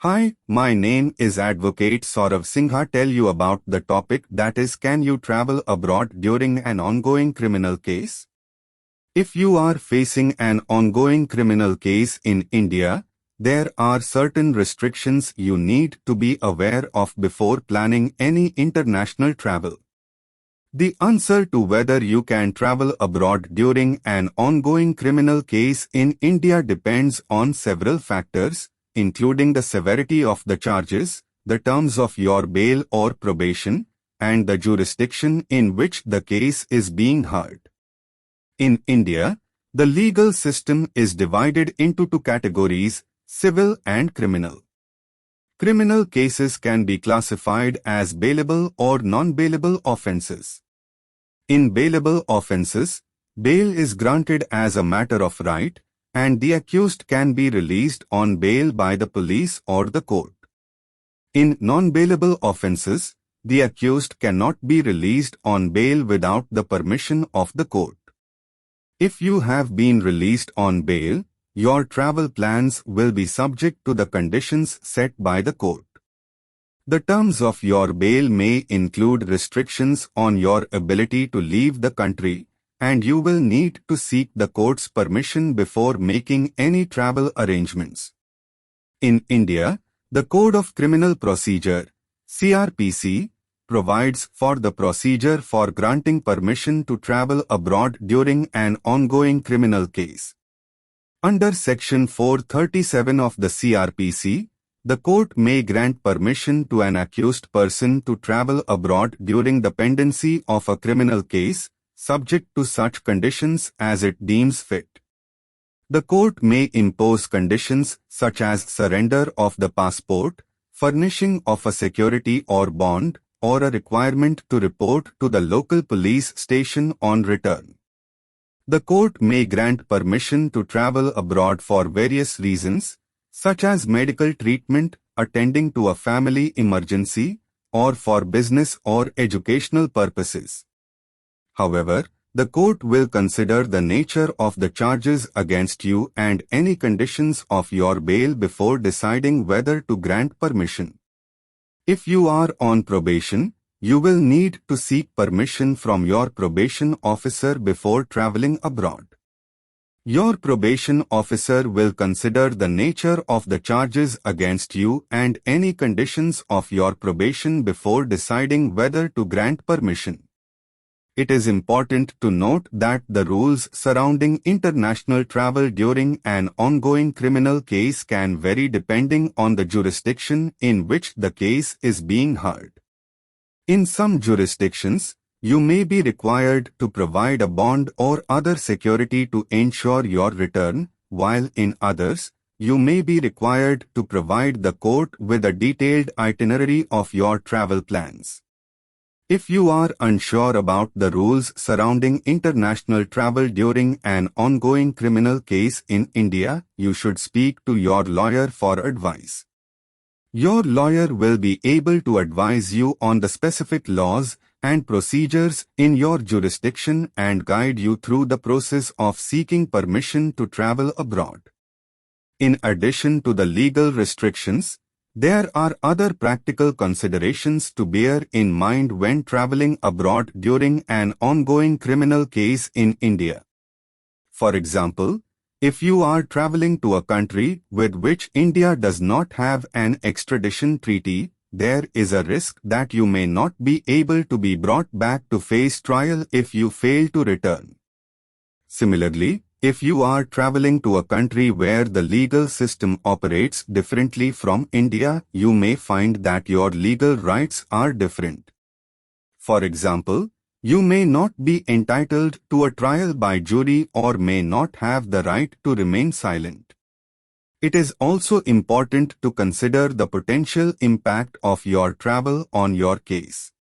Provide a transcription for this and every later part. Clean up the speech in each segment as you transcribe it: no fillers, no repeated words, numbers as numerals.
Hi, my name is Advocate Saurav Singha. Tell you about the topic, that is, can you travel abroad during an ongoing criminal case? If you are facing an ongoing criminal case in India, there are certain restrictions you need to be aware of before planning any international travel. The answer to whether you can travel abroad during an ongoing criminal case in India depends on several factors, including the severity of the charges, the terms of your bail or probation, and the jurisdiction in which the case is being heard. In India, the legal system is divided into two categories, civil and criminal. Criminal cases can be classified as bailable or non-bailable offences. In bailable offences, bail is granted as a matter of right, and the accused can be released on bail by the police or the court. In non-bailable offences, the accused cannot be released on bail without the permission of the court. If you have been released on bail, your travel plans will be subject to the conditions set by the court. The terms of your bail may include restrictions on your ability to leave the country, and you will need to seek the court's permission before making any travel arrangements. In India, the Code of Criminal Procedure, CRPC, provides for the procedure for granting permission to travel abroad during an ongoing criminal case. Under Section 437 of the CRPC, the court may grant permission to an accused person to travel abroad during the pendency of a criminal case, subject to such conditions as it deems fit. The court may impose conditions such as surrender of the passport, furnishing of a security or bond, or a requirement to report to the local police station on return. The court may grant permission to travel abroad for various reasons, such as medical treatment, attending to a family emergency, or for business or educational purposes. However, the court will consider the nature of the charges against you and any conditions of your bail before deciding whether to grant permission. If you are on probation, you will need to seek permission from your probation officer before traveling abroad. Your probation officer will consider the nature of the charges against you and any conditions of your probation before deciding whether to grant permission. It is important to note that the rules surrounding international travel during an ongoing criminal case can vary depending on the jurisdiction in which the case is being heard. In some jurisdictions, you may be required to provide a bond or other security to ensure your return, while in others, you may be required to provide the court with a detailed itinerary of your travel plans. If you are unsure about the rules surrounding international travel during an ongoing criminal case in India, you should speak to your lawyer for advice. Your lawyer will be able to advise you on the specific laws and procedures in your jurisdiction and guide you through the process of seeking permission to travel abroad. In addition to the legal restrictions, there are other practical considerations to bear in mind when traveling abroad during an ongoing criminal case in India. For example, if you are traveling to a country with which India does not have an extradition treaty, there is a risk that you may not be able to be brought back to face trial if you fail to return. Similarly, if you are traveling to a country where the legal system operates differently from India, you may find that your legal rights are different. For example, you may not be entitled to a trial by jury or may not have the right to remain silent. It is also important to consider the potential impact of your travel on your case.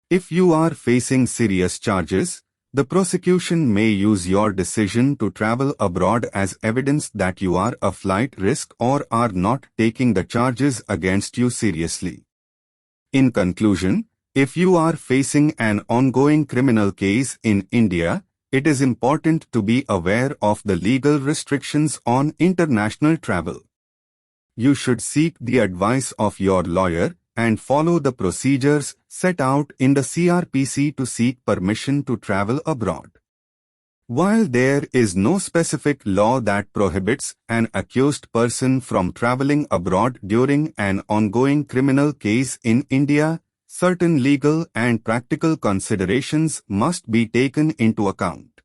If you are facing serious charges, the prosecution may use your decision to travel abroad as evidence that you are a flight risk or are not taking the charges against you seriously. In conclusion, if you are facing an ongoing criminal case in India, it is important to be aware of the legal restrictions on international travel. you should seek the advice of your lawyer and follow the procedures set out in the CRPC to seek permission to travel abroad. While there is no specific law that prohibits an accused person from traveling abroad during an ongoing criminal case in India, certain legal and practical considerations must be taken into account.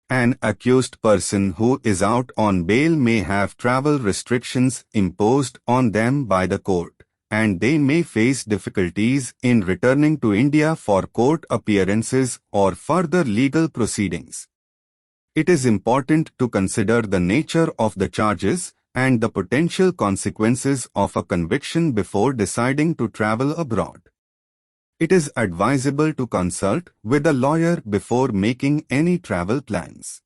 An accused person who is out on bail may have travel restrictions imposed on them by the court, and they may face difficulties in returning to India for court appearances or further legal proceedings. It is important to consider the nature of the charges and the potential consequences of a conviction before deciding to travel abroad. It is advisable to consult with a lawyer before making any travel plans.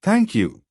Thank you.